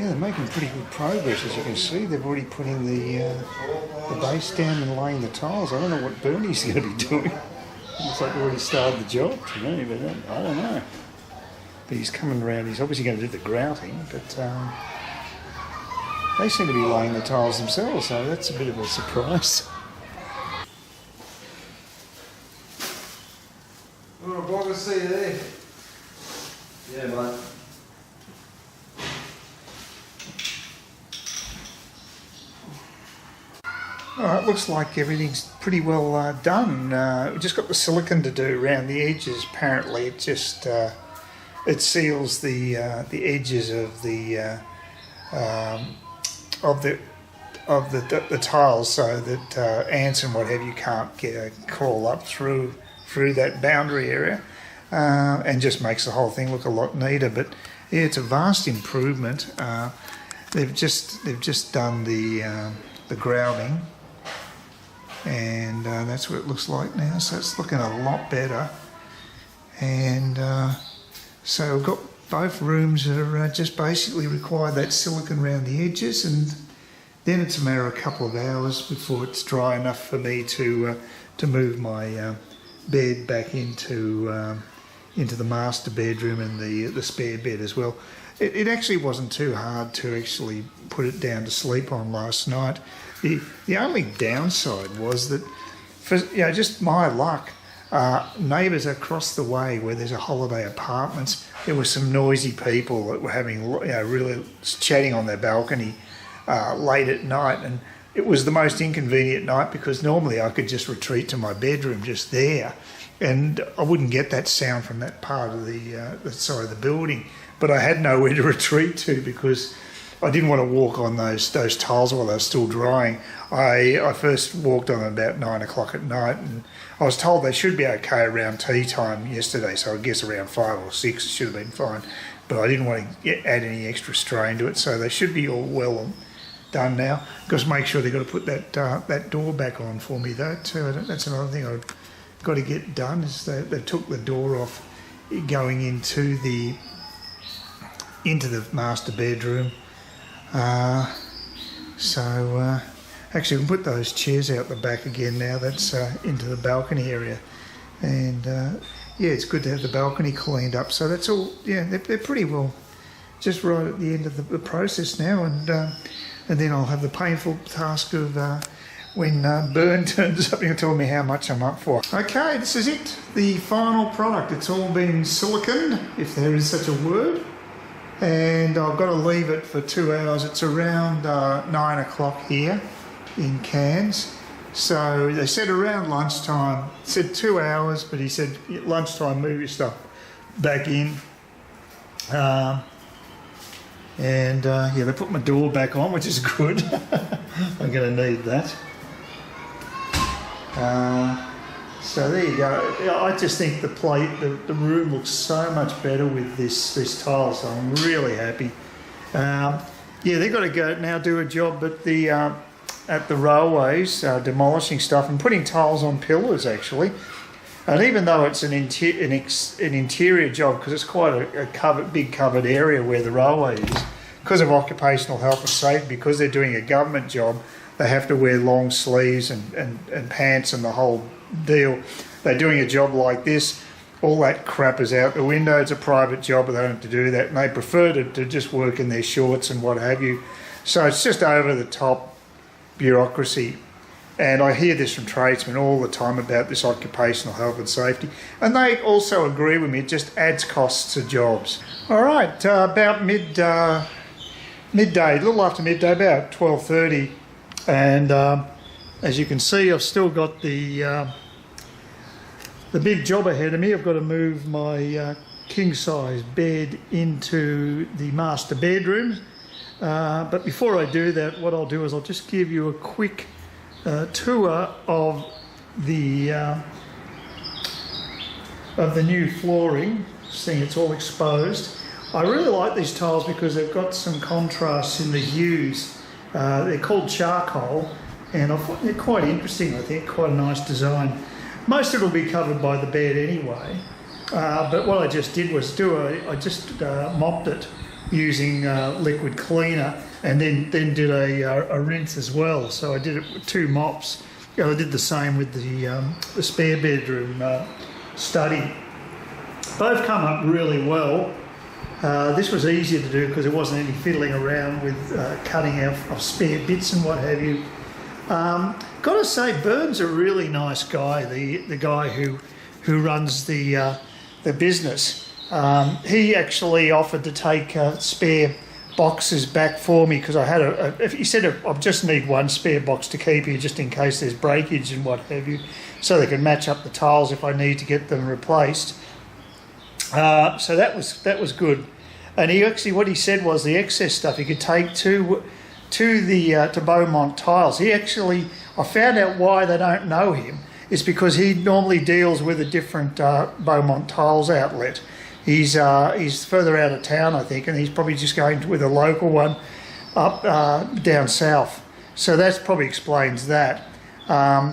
Yeah, they're making pretty good progress, as you can see. They've already put in the base down and laying the tiles. I don't know what Bernie's going to be doing. Looks like they've already started the job to me, but I don't know. But he's coming around. He's obviously going to do the grouting, but they seem to be laying the tiles themselves, so that's a bit of a surprise. Oh, Bob, I see you there. Yeah, mate. Alright, looks like everything's pretty well done. We've just got the silicone to do around the edges. Apparently it just it seals the edges of the tiles so that ants and what have you can't crawl up through that boundary area, and just makes the whole thing look a lot neater. But yeah, it's a vast improvement. They've just done the grouting, and that's what it looks like now. So it's looking a lot better. And so we've got both rooms that are just basically require that silicone around the edges, and then it's a matter of a couple of hours before it's dry enough for me to move my bed back into the master bedroom and the spare bed as well. It actually wasn't too hard to actually put it down to sleep on last night. The only downside was that, for just my luck, neighbours across the way where there's a holiday apartments, there were some noisy people that were having really chatting on their balcony late at night, and it was the most inconvenient night because normally I could just retreat to my bedroom just there, and I wouldn't get that sound from that part of the side of the building. But I had nowhere to retreat to because I didn't want to walk on those tiles while they were still drying. I first walked on them about 9 o'clock at night, and I was told they should be okay around tea time yesterday, so I guess around 5 or 6 it should have been fine. But I didn't want to add any extra strain to it, so they should be all well done now. Just make sure they've got to put that door back on for me though too. That's another thing I've got to get done, is they took the door off going into the master bedroom. Actually we can put those chairs out the back again now. That's into the balcony area, and yeah, it's good to have the balcony cleaned up. So that's all. Yeah, they're pretty well just right at the end of the process now, and then I'll have the painful task of when Bern turns up and tell me how much I'm up for. Okay, this is it, the final product. It's all been siliconed, if there is such a word, and I've got to leave it for 2 hours. It's around 9 o'clock here in Cairns. So they said around lunchtime, said 2 hours, but he said at lunchtime move your stuff back in. Yeah, they put my door back on, which is good. I'm going to need that. So there you go. I just think the room looks so much better with this tile, so I'm really happy. Yeah, they've got to go now do a job at the railways, demolishing stuff and putting tiles on pillars actually. And even though it's an interior job, because it's quite a big covered area where the railway is, because of occupational health and safety, because they're doing a government job, they have to wear long sleeves and pants and the whole deal. They're doing a job like this, all that crap is out the window. It's a private job, but they don't have to do that, and they prefer to just work in their shorts and what have you. So it's just over the top bureaucracy. And I hear this from tradesmen all the time about this occupational health and safety, and they also agree with me. It just adds costs to jobs. All right, about midday, a little after midday, about 12:30, and as you can see, I've still got the big job ahead of me. I've got to move my king-size bed into the master bedroom. But before I do that, what I'll do is I'll just give you a quick tour of the new flooring, seeing it's all exposed. I really like these tiles because they've got some contrast in the hues. They're called charcoal, and I thought they're quite interesting. I think quite a nice design. Most of it will be covered by the bed anyway, but what I just did was I just mopped it using liquid cleaner, and then did a rinse as well. So I did it with 2 mops. I did the same with the spare bedroom study. Both come up really well. This was easier to do because there wasn't any fiddling around with cutting out of spare bits and what have you. Got to say, Byrne's a really nice guy. The guy who runs the business. He actually offered to take spare boxes back for me because I had he said I just need 1 spare box to keep here just in case there's breakage and what have you, so they can match up the tiles if I need to get them replaced. So that was good. And he actually, what he said was the excess stuff he could take to Beaumont Tiles. He actually, I found out why they don't know him. It's because he normally deals with a different Beaumont Tiles outlet. He's further out of town, I think, and he's probably just going with a local one up down south. So that probably explains that. Yeah,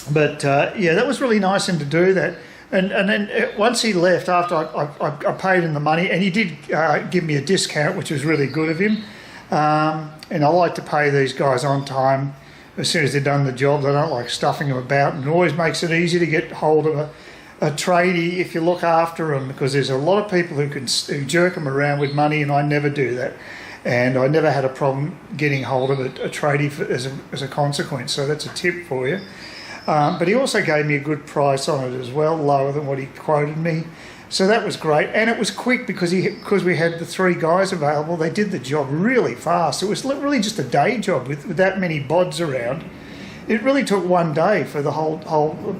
that was really nice of him to do that. And then once he left, after I paid him the money, and he did give me a discount, which was really good of him. And I like to pay these guys on time as soon as they've done the job. I don't like stuffing them about, and it always makes it easy to get hold of a tradie if you look after them, because there's a lot of people who jerk them around with money, and I never do that. And I never had a problem getting hold of a tradie as a consequence, so that's a tip for you. But he also gave me a good price on it as well, lower than what he quoted me. So that was great, and it was quick because we had the 3 guys available. They did the job really fast. It was really just a day job with that many bods around. It really took 1 day for the whole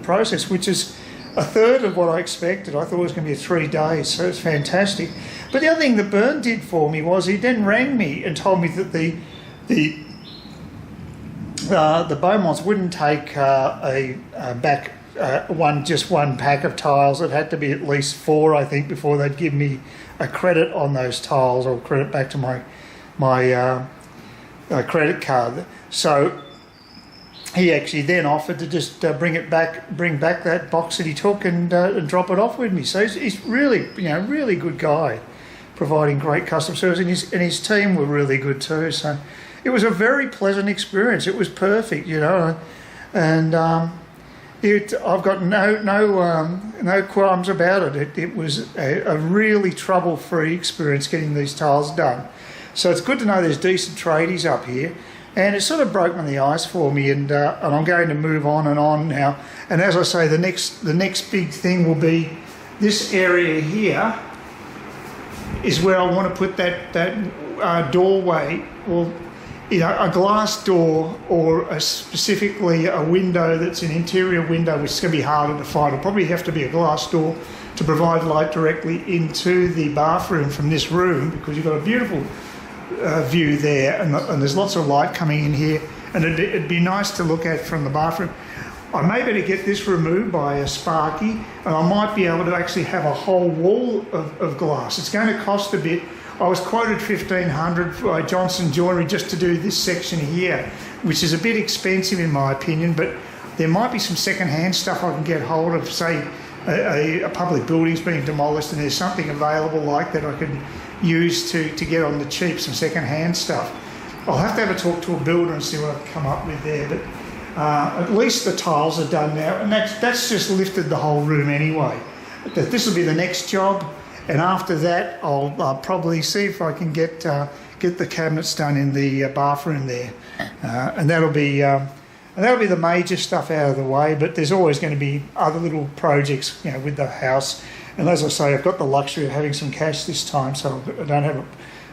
process, which is a third of what I expected. I thought it was going to be 3 days, so it's fantastic. But the other thing that Byrne did for me was he then rang me and told me that the Beaumonts wouldn't take back just one pack of tiles. It had to be at least 4, I think, before they'd give me a credit on those tiles, or credit back to my credit card. So he actually then offered to just bring back that box that he took and drop it off with me. So he's really, really good guy, providing great customer service, and his team were really good too. So it was a very pleasant experience. It was perfect, and I've got no qualms about it. It was a really trouble-free experience getting these tiles done. So it's good to know there's decent tradies up here. And it sort of broke on the ice for me, and I'm going to move on now. And as I say, the next big thing will be this area here is where I want to put that doorway, or a glass door, or specifically a window that's an interior window, which is going to be harder to find. It'll probably have to be a glass door to provide light directly into the bathroom from this room, because you've got a beautiful view there, and there's lots of light coming in here, and it'd be nice to look at from the bathroom. I may be able to get this removed by a Sparky, and I might be able to actually have a whole wall of glass. It's going to cost a bit. I was quoted $1,500 by Johnson Joinery just to do this section here, which is a bit expensive in my opinion, but there might be some second-hand stuff I can get hold of. Say a public building's being demolished and there's something available like that I can use to get on the cheap, some second-hand stuff. I'll have to have a talk to a builder and see what I can come up with there, but at least the tiles are done now, and that's just lifted the whole room anyway. This will be the next job, and after that I'll probably see if I can get the cabinets done in the bathroom there, and that'll be the major stuff out of the way. But there's always going to be other little projects, with the house. And as I say, I've got the luxury of having some cash this time, so I don't have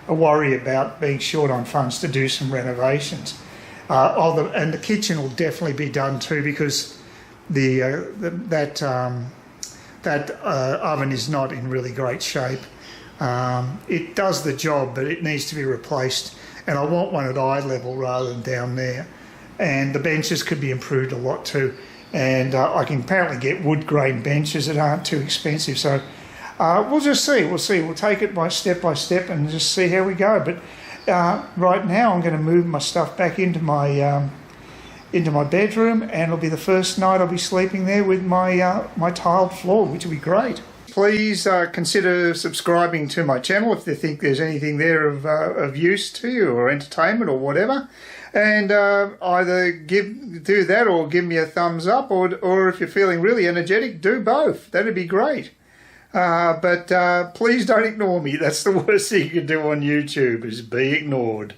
a worry about being short on funds to do some renovations. And the kitchen will definitely be done too, because that oven is not in really great shape. It does the job, but it needs to be replaced, and I want one at eye level rather than down there. And the benches could be improved a lot too. And I can apparently get wood grain benches that aren't too expensive. So we'll just see. We'll take it by step and just see how we go. But right now I'm going to move my stuff back into my bedroom, and it'll be the first night I'll be sleeping there with my tiled floor, which will be great. Please consider subscribing to my channel if you think there's anything there of use to you or entertainment or whatever. And either do that or give me a thumbs up, or if you're feeling really energetic, do both. That'd be great. But please don't ignore me. That's the worst thing you can do on YouTube, is be ignored.